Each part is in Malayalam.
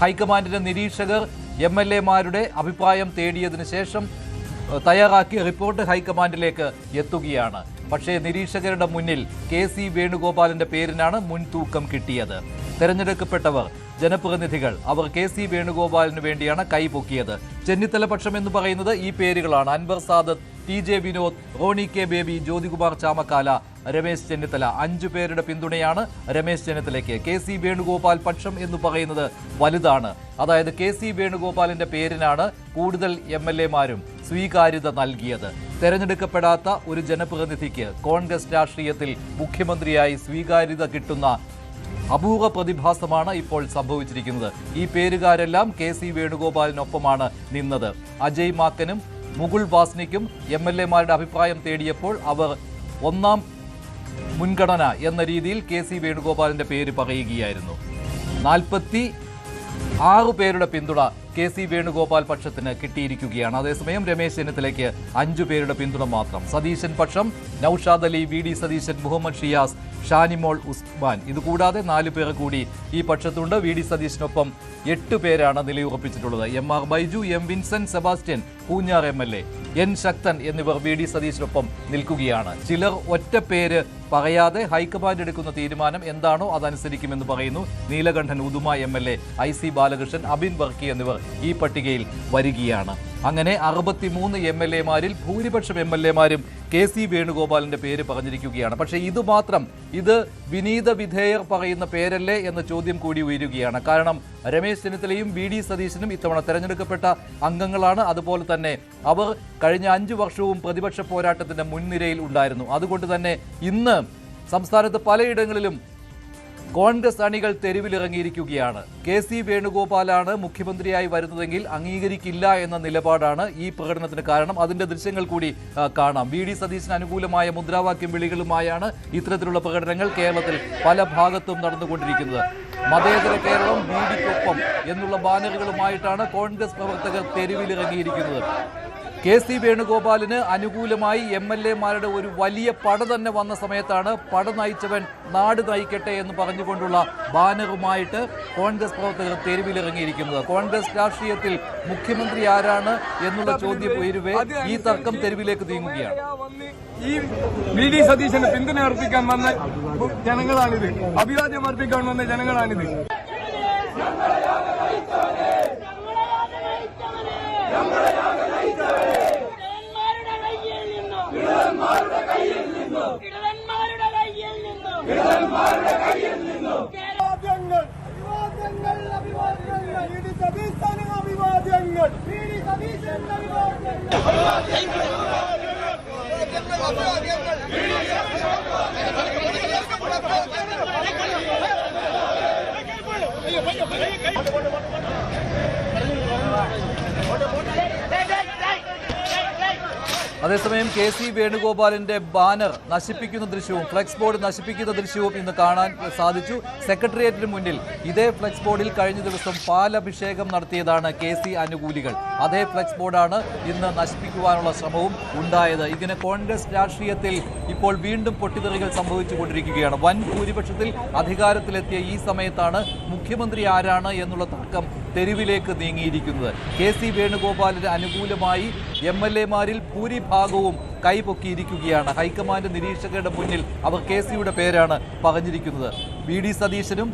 ഹൈക്കമാൻഡിന്റെ നിരീക്ഷകർ MLA-മാരുടെ അഭിപ്രായം തേടിയതിനു ശേഷം തയ്യാറാക്കിയ റിപ്പോർട്ട് ഹൈക്കമാൻഡിലേക്ക് എത്തുകയാണ്. പക്ഷേ നിരീക്ഷകരുടെ മുന്നിൽ KC വേണുഗോപാലിന്റെ പേരിനാണ് മുൻതൂക്കം കിട്ടിയത്. തെരഞ്ഞെടുക്കപ്പെട്ടവർ ജനപ്രതിനിധികൾ അവർ KC വേണുഗോപാലിന് വേണ്ടിയാണ് കൈപൊക്കിയത്. ചെന്നിത്തല പക്ഷം എന്ന് പറയുന്നത് ഈ പേരുകളാണ്: അൻവർ സാദത്ത്, TJ വിനോദ്, റോണി K ബേബി, ജ്യോതികുമാർ ചാമക്കാല, രമേശ് ചെന്നിത്തല. 5 പേരുടെ പിന്തുണയാണ് രമേശ് ചെന്നിത്തലയ്ക്ക്. KC വേണുഗോപാൽ പക്ഷം എന്ന് പറയുന്നത് വലുതാണ്. അതായത് KC വേണുഗോപാലിന്റെ പേരിനാണ് കൂടുതൽ MLA-മാരും സ്വീകാര്യത നൽകിയത്. തെരഞ്ഞെടുക്കപ്പെടാത്ത ഒരു ജനപ്രതിനിധിക്ക് കോൺഗ്രസ് രാഷ്ട്രീയത്തിൽ മുഖ്യമന്ത്രിയായി സ്വീകാര്യത കിട്ടുന്ന അപൂർവ പ്രതിഭാസമാണ് ഇപ്പോൾ സംഭവിച്ചിരിക്കുന്നത്. ഈ പേരുകാരെല്ലാം KC വേണുഗോപാലിനൊപ്പമാണ് നിന്നത്. അജയ് മാക്കനും മുകുൾ വാസ്നിക്കും MLA-മാരുടെ അഭിപ്രായം തേടിയപ്പോൾ അവർ ഒന്നാം മുൻഗണന എന്ന രീതിയിൽ KC വേണുഗോപാലിന്റെ പേര് പറയുകയായിരുന്നു. 46 പേരുടെ പിന്തുണ KC വേണുഗോപാൽ പക്ഷത്തിന് കിട്ടിയിരിക്കുകയാണ്. അതേസമയം രമേശ് ചെന്നിത്തലയ്ക്ക് 5 പേരുടെ പിന്തുണ മാത്രം. സതീശൻ പക്ഷം നൌഷാദ് അലി, VD സതീശൻ, മുഹമ്മദ് ഷിയാസ്, ഷാനിമോൾ ഉസ്മാൻ. ഇതുകൂടാതെ 4 പേർ കൂടി ഈ പക്ഷത്തുണ്ട്. VD സതീശനൊപ്പം 8 പേരാണ് നിലയുറപ്പിച്ചിട്ടുള്ളത്. MR Baiju, M Vincent Sebastian, Poonjar MLA, N ശക്തൻ എന്നിവർ VD സതീശനൊപ്പം നിൽക്കുകയാണ്. ചിലർ ഒറ്റ പേര് പറയാതെ ഹൈക്കമാൻഡ് എടുക്കുന്ന തീരുമാനം എന്താണോ അതനുസരിക്കുമെന്ന് പറയുന്നു. നീലകണ്ഠൻ ഉദുമ MLA, IC ബാലകൃഷ്ണൻ, അബിൻ വർക്കി എന്നിവർ ഈ പട്ടികയിൽ വരികയാണ്. അങ്ങനെ 63 MLA-മാരിൽ ഭൂരിപക്ഷം MLA-മാരും KC വേണുഗോപാലിന്റെ പേര് പറഞ്ഞിരിക്കുകയാണ്. പക്ഷേ ഇത് വിനീത വിധേയർ പറയുന്ന പേരല്ലേ എന്ന ചോദ്യം കൂടി ഉയരുകയാണ്. കാരണം രമേശ് ചെന്നിത്തലയും VD സതീശനും ഇത്തവണ തെരഞ്ഞെടുക്കപ്പെട്ട അംഗങ്ങളാണ്. അതുപോലെ തന്നെ അവർ കഴിഞ്ഞ 5 വർഷവും പ്രതിപക്ഷ പോരാട്ടത്തിന്റെ മുൻനിരയിൽ ഉണ്ടായിരുന്നു. അതുകൊണ്ട് തന്നെ ഇന്ന് സംസ്ഥാനത്ത് പലയിടങ്ങളിലും കോൺഗ്രസ് അണികൾ തെരുവിലിറങ്ങിയിരിക്കുകയാണ്. KC വേണുഗോപാലാണ് മുഖ്യമന്ത്രിയായി വരുന്നതെങ്കിൽ അംഗീകരിക്കില്ല എന്ന നിലപാടാണ് ഈ പ്രകടനത്തിന് കാരണം. അതിന്റെ ദൃശ്യങ്ങൾ കൂടി കാണാം. VD സതീശന് അനുകൂലമായ മുദ്രാവാക്യം വിളികളുമായാണ് ഇത്തരത്തിലുള്ള പ്രകടനങ്ങൾ കേരളത്തിൽ പല ഭാഗത്തും നടന്നുകൊണ്ടിരിക്കുന്നത്. മതേതര കേരളം VDക്കൊപ്പം എന്നുള്ള ബാനറുകളുമായിട്ടാണ് കോൺഗ്രസ് പ്രവർത്തകർ തെരുവിലിറങ്ങിയിരിക്കുന്നത്. KC വേണുഗോപാലിന് അനുകൂലമായി MLA-മാരുടെ ഒരു വലിയ പട തന്നെ വന്ന സമയത്താണ് പട നയിച്ചവൻ നാട് നയിക്കട്ടെ എന്ന് പറഞ്ഞുകൊണ്ടുള്ള ബാനറുമായിട്ട് കോൺഗ്രസ് പ്രവർത്തകർ തെരുവിലിറങ്ങിയിരിക്കുന്നത്. കോൺഗ്രസ് രാഷ്ട്രീയത്തിൽ മുഖ്യമന്ത്രി ആരാണ് എന്നുള്ള ചോദ്യം ഉയരുവേ ഈ തർക്കം തെരുവിലേക്ക് നീങ്ങുകയാണ്. ഈ VD സതീശന് പിന്തുണ അർപ്പിക്കാൻ വന്ന ജനങ്ങളാണിത്, അഭിവാദ്യം അർപ്പിക്കാൻ വന്ന ജനങ്ങളാണിത്. അതേസമയം KC വേണുഗോപാലിന്റെ ബാനർ നശിപ്പിക്കുന്ന ദൃശ്യവും ഫ്ലെക്സ് ബോർഡ് നശിപ്പിക്കുന്ന ദൃശ്യവും ഇന്ന് കാണാൻ സാധിച്ചു. സെക്രട്ടേറിയറ്റിന് മുന്നിൽ ഇതേ ഫ്ലെക്സ് ബോർഡിൽ കഴിഞ്ഞ ദിവസം പാലഭിഷേകം നടത്തിയതാണ് KC അനുകൂലികൾ. അതേ ഫ്ലെക്സ് ബോർഡാണ് ഇന്ന് നശിപ്പിക്കുവാനുള്ള ശ്രമവും ഉണ്ടായത്. ഇങ്ങനെ കോൺഗ്രസ് രാഷ്ട്രീയത്തിൽ ഇപ്പോൾ വീണ്ടും പൊട്ടിത്തെറികൾ സംഭവിച്ചുകൊണ്ടിരിക്കുകയാണ്. വൻ ഭൂരിപക്ഷത്തിൽ അധികാരത്തിലെത്തിയ ഈ സമയത്താണ് മുഖ്യമന്ത്രി ആരാണ് എന്നുള്ള തർക്കം തെരുവിലേക്ക് നീങ്ങിയിരിക്കുന്നത്. KC വേണുഗോപാലിന് അനുകൂലമായി MLA-മാരിൽ ഭൂരിഭാഗവും കൈപൊക്കിയിരിക്കുകയാണ്. ഹൈക്കമാൻഡ് നിരീക്ഷകരുടെ മുന്നിൽ അവർ KCയുടെ പേരാണ് പറഞ്ഞിരിക്കുന്നത്. VD സതീശനും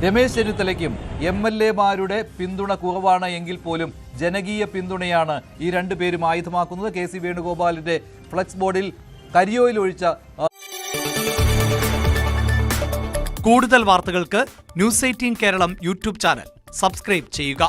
രമേശ് ചെന്നിത്തലയ്ക്കും MLA-മാരുടെ പിന്തുണ കുറവാണ് എങ്കിൽ പോലും ജനകീയ പിന്തുണയാണ് ഈ 2 പേരും ആയുധമാക്കുന്നത്. KC വേണുഗോപാലിന്റെ ഫ്ലെക്സ് ബോർഡിൽ കരിയോയിൽ ഒഴിച്ച കൂടുതൽ വാർത്തകൾക്ക് News 18 Keralam YouTube channel subscribe ചെയ്യുക.